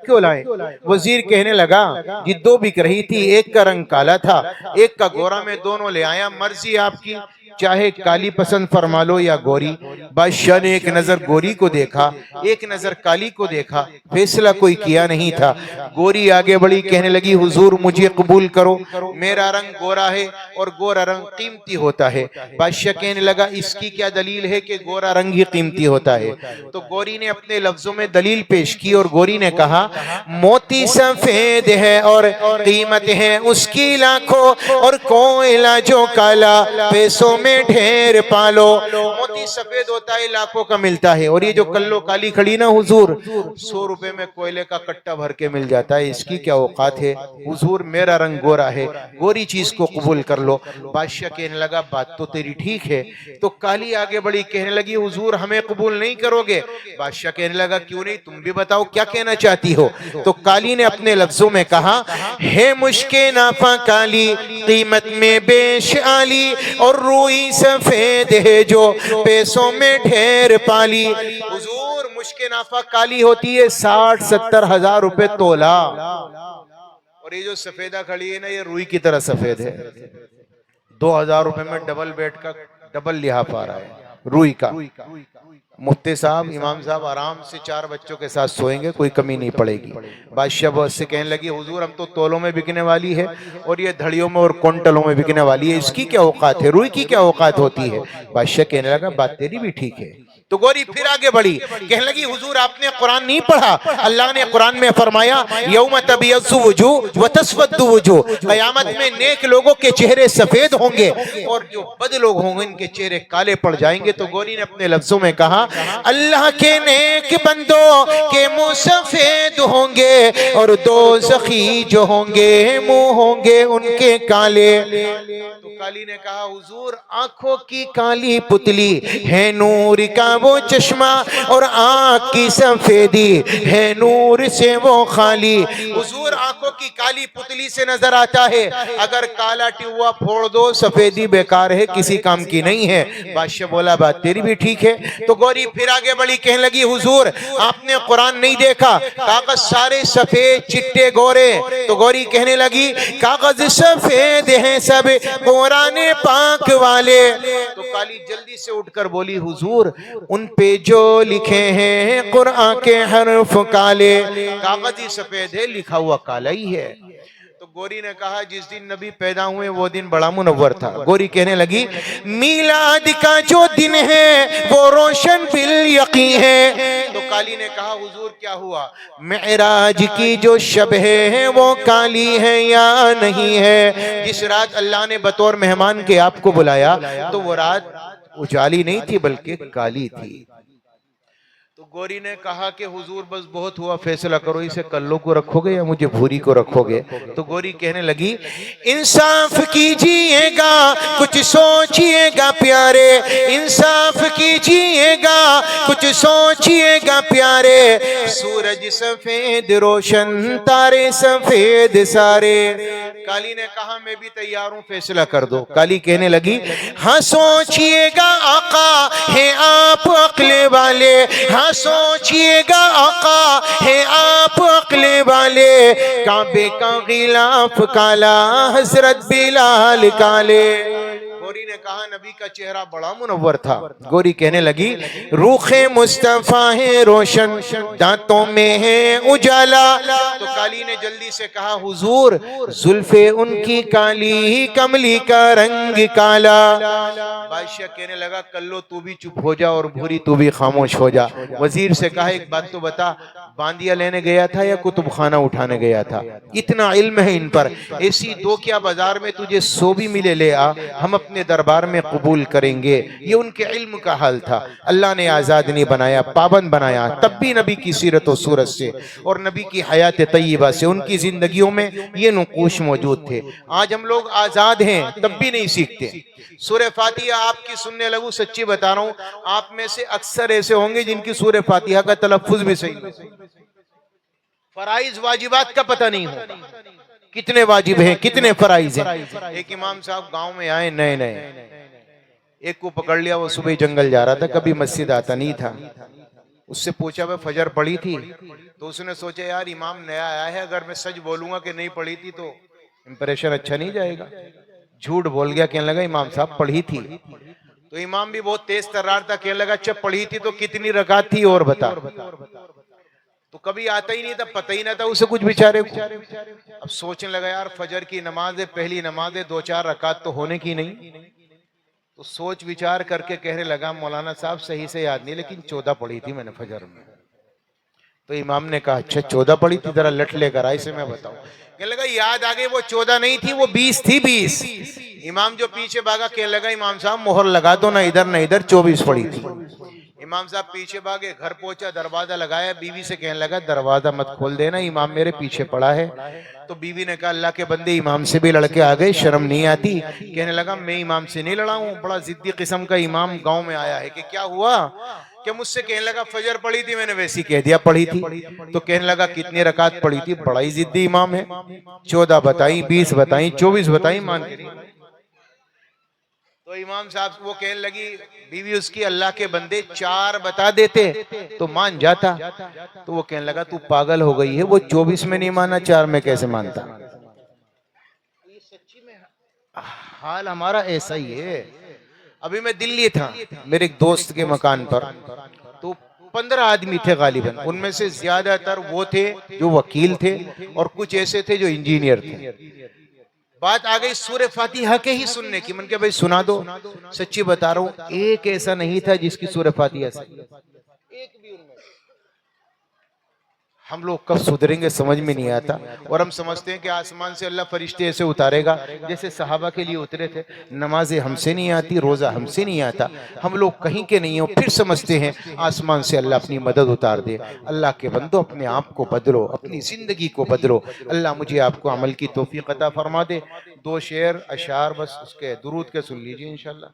کیوں لائے؟ وزیر کہنے لگا یہ دو بک رہی تھی، ایک کا رنگ کالا تھا ایک کا گورا، میں دونوں لے آیا، مرضی آپ کی، چاہے کالی پسند فرما لو یا گوری۔ بادشاہ نے ایک نظر گوری کو دیکھا، ایک نظر کالی کو دیکھا، فیصلہ کوئی کیا نہیں تھا۔ گوری آگے بڑھی، کہنے لگی حضور مجھے قبول کرو، میرا رنگ گورا ہے اور گورا رنگ قیمتی ہوتا ہے۔ بادشاہ کہنے لگا اس کی کیا دلیل ہے کہ گورا رنگ ہی قیمتی ہوتا ہے؟ تو گوری نے اپنے لفظوں میں دلیل پیش کی اور گوری نے کہا موتی سفید ہے اور قیمت ہے اس کی لاکھوں، اور کوئلہ جو کالا پیسوں میں ڈھیر پالو۔ موتی سفید ہوتا ہے، لاکھوں کا ملتا ہے، اور یہ جو کلو کالی کھڑی نا حضور، 100 روپے میں کوئلے کا کٹا بھر کے مل جاتا ہے، اس کی کیا اوقات ہے؟ حضور میرا رنگ گورا ہے، گوری چیز کو قبول کر لو۔ بادشاہ کہنے لگا بات تو تیری ٹھیک ہے۔ تو کالی آگے بڑی، کہنے لگی حضور ہمیں قبول نہیں کرو گے؟ بادشاہ کہنے لگا کیوں نہیں، تم بھی بتاؤ کیا کہنا چاہتی ہو؟ تو کالی نے اپنے لفظوں میں کہا ہے مشک نافع کالی قیمت میں بیش عالی، اور روئی سفید ہے جو پیسوں میں ڈھیر پالی۔ حضور مشک نافع کالی ہوتی ہے 60-70 ہزار روپے تولا، اور یہ جو سفیدہ کھڑی ہے نا یہ روئی کی طرح سفید ہے، 2000 روپے میں ڈبل بیڈ کا ڈبل لحاف آ رہا ہے روئی کا۔ مفتی صاحب امام صاحب آرام سے 4 بچوں کے ساتھ سوئیں گے، کوئی کمی نہیں پڑے گی۔ بادشاہ بہت سے کہنے لگی حضور ہم تو تولوں میں بکنے والی ہے اور یہ دھڑیوں میں اور کونٹلوں میں بکنے والی ہے، اس کی کیا اوقات ہے؟ روئی کی کیا اوقات ہوتی ہے؟ بادشاہ کہنے لگا بات تیری بھی ٹھیک ہے۔ تو گوری پھر آگے بڑھی، کہنے لگی حضور آپ نے قرآن نہیں پڑھا؟ اللہ نے قرآن میں فرمایا یوم تبیض وجوہ وتسود وجوہ، قیامت میں نیک لوگوں کے چہرے سفید ہوں گے اور جو بد لوگ ہوں گے ان کے چہرے کالے پڑ جائیں گے۔ تو گوری نے اپنے لفظوں میں کہا اللہ کے نیک بندوں کے منہ سفید ہوں گے اور دوزخی جو ہوں گے منہ ہوں گے ان کے کالے۔ تو کالی نے کہا حضور آنکھوں کی کالی پتلی ہے نور کا وہ چشمہ، اور آنکھ کی سفیدی ہے نور سے وہ خالی۔ حضور آنکھوں کی کالی پتلی سے نظر آتا ہے، اگر کالا ٹیوا پھوڑ دو سفیدی بیکار ہے، کسی کام کی نہیں ہے۔ بادشاہ بولا بات تیری بھی ٹھیک ہے۔ تو گوری پھر آگے بڑی، کہنے لگی حضور آپ نے قرآن نہیں دیکھا؟ کاغذ سارے سفید چٹے گورے۔ تو گوری کہنے لگی کاغذ سفید ہیں سب قرآن پاک والے۔ تو کالی جلدی سے اٹھ کر بولی حضور ان پہ جو لکھے ہیں قرآن کے حرف کالے، کاغذ ہی سفید ہے لکھا ہوا کالا ہی ہے۔ تو گوری نے کہا جس دن نبی پیدا ہوئے وہ دن بڑا منور تھا۔ گوری کہنے لگی میلاد کا جو دن ہے وہ روشن بالیقین ہے۔ تو کالی نے کہا حضور کیا ہوا؟ معراج کی جو شب ہے وہ کالی ہے یا نہیں ہے؟ جس رات اللہ نے بطور مہمان کے آپ کو بلایا تو وہ رات اجالی نہیں تھی بلکہ کالی تھی۔ تو گوری نے کہا کہ حضور بس بہت ہوا، فیصلہ کرو اسے کلو کو رکھو گے یا مجھے بھوری کو رکھو گے؟ تو گوری کہنے لگی انصاف کیجئے گا کچھ سوچئے گا پیارے، انصاف کیجئے گا کچھ سوچئے گا پیارے، سورج سفید روشن تارے سفید سارے۔ کالی نے کہا میں بھی تیار ہوں، فیصلہ کر دو۔ کالی کہنے لگی ہاں سوچئے گا آقا ہے آپ عقل والے، ہاں سوچئے گا آقا ہے آپ عقل والے، کعبے کا غلاف کالا حضرت بلال کالے۔ گوری نے کہا نبی کا چہرہ بڑا منور تھا۔ گوری کہنے لگی روخ مصطفیٰ ہے روشن دانتوں میں ہے اجالا۔ تو کالی نے جلدی سے کہا حضور زلفیں ان کی کالی کملی کا رنگ کالا۔ بادشاہ کہنے لگا کلو تو بھی چپ ہو جا اور بھوری تو بھی خاموش ہو جا۔ وزیر سے کہا ایک بات تو بتا، باندیا لینے گیا تھا یا کتب خانہ اٹھانے گیا تھا؟ اتنا علم ہے ان پر، ایسی دو کیا بازار میں تجھے 100 بھی ملے لے آ، ہم اپنے دربار میں قبول کریں گے۔ یہ ان کے علم کا حال تھا۔ اللہ نے آزاد نہیں بنایا، پابند بنایا، تب بھی نبی کی سیرت و صورت سے اور نبی کی حیات طیبہ سے ان کی زندگیوں میں یہ نقوش موجود تھے۔ آج ہم لوگ آزاد ہیں تب بھی نہیں سیکھتے۔ سورہ فاتحہ آپ کی سننے لگو، سچی بتا رہا ہوں آپ میں سے اکثر ایسے ہوں گے جن کی سورہ فاتحہ کا تلفظ بھی صحیح نہیں، فرائض واجبات کا پتہ نہیں ہو، کتنے واجب ہیں کتنے فرائض ہیں۔ ایک امام صاحب گاؤں میں آئے نئے نئے، ایک کو پکڑ لیا، وہ صبح جنگل جا رہا تھا، کبھی مسجد آتا نہیں تھا، اس سے پوچھا وہ فجر پڑھی تھی؟ تو اس نے سوچا یار امام نیا آیا ہے، اگر میں سچ بولوں گا کہ نہیں پڑھی تھی تو امپریشن اچھا نہیں جائے گا، جھوٹ بول گیا، کہنے لگا امام صاحب پڑھی تھی۔ تو امام بھی بہت تیز ترار تھا، کہنے لگا اچھا پڑھی تھی تو کتنی رکعت تھی اور بتا۔ تو کبھی آتا ہی نہیں تھا، پتہ ہی نہ تھا اسے کچھ بیچارے کو۔ اب سوچنے لگا یار فجر کی نماز ہے، پہلی نماز ہے، 2-4 رکعت تو ہونے کی نہیں۔ تو سوچ وچار کر کے کہنے لگا مولانا صاحب صحیح سے یاد نہیں، لیکن 14 پڑھی تھی میں نے فجر میں۔ تو امام نے کہا اچھا 14 پڑھی تھی، ذرا لٹ لے کر آئے سے میں بتاؤں۔ کہنے لگا یاد آگے وہ 14 نہیں تھی، وہ 20 تھی، 20۔ امام جو پیچھے بھاگا کہنے لگا امام صاحب مہر لگا دو، نہ ادھر نہ ادھر، 24 پڑھی تھی۔ امام صاحب پیچھے بھاگے، گھر پہنچا، دروازہ لگایا، بیوی سے کہنے لگا دروازہ مت کھول دینا، امام میرے پیچھے پڑا ہے۔ تو بیوی نے کہا اللہ کے بندے امام سے بھی لڑکے آ گئے، شرم نہیں آتی؟ کہنے لگا میں امام سے نہیں لڑا ہوں، بڑا ضدی قسم کا امام گاؤں میں آیا ہے۔ کہ کیا ہوا؟ کہ مجھ سے کہنے لگا فجر پڑھی تھی، میں نے ویسی کہہ دیا پڑھی تھی۔ تو کہنے لگا کتنی رکعت پڑھی تھی؟ بڑا ہی ضدی امام ہے، 14 بتائیں، 20 بتائیں، 24 بتائیں، مان کے نہیں۔ تو امام صاحب وہ کہنے لگی بیوی اس کی اللہ کے بندے 4 بتا دیتے تو مان جاتا۔ تو وہ کہنے لگا تو پاگل ہو گئی ہے، وہ 24 میں نہیں مانا، 4 میں کیسے مانتا؟ یہ سچی میں حال ہمارا ایسا ہی ہے۔ ابھی میں دلی تھا میرے ایک دوست کے مکان پر، تو 15 آدمی تھے غالباً، ان میں سے زیادہ تر وہ تھے جو وکیل تھے اور کچھ ایسے تھے جو انجینئر تھے۔ بات آ گئی سورہ فاتحہ کے ہی سننے کی، من کے بھائی سنا دو۔ سچی بتا رہا ہوں ایک ایسا نہیں تھا جس کی سورہ فاتحہ صحیح، ایک بھی ان میں۔ ہم لوگ کب سدھریں گے سمجھ میں نہیں آتا، اور ہم سمجھتے ہیں کہ آسمان سے اللہ فرشتے ایسے اتارے گا جیسے صحابہ کے لیے اترے تھے۔ نمازیں ہم سے نہیں آتی، روزہ ہم سے نہیں آتا، ہم لوگ کہیں کے نہیں ہوں، پھر سمجھتے ہیں آسمان سے اللہ اپنی مدد اتار دے۔ اللہ کے بندو اپنے آپ کو بدلو، اپنی زندگی کو بدلو۔ اللہ مجھے آپ کو عمل کی توفیق عطا فرما دے۔ 2 شعر اشعار بس اس کے درود کے سن لیجئے انشاءاللہ۔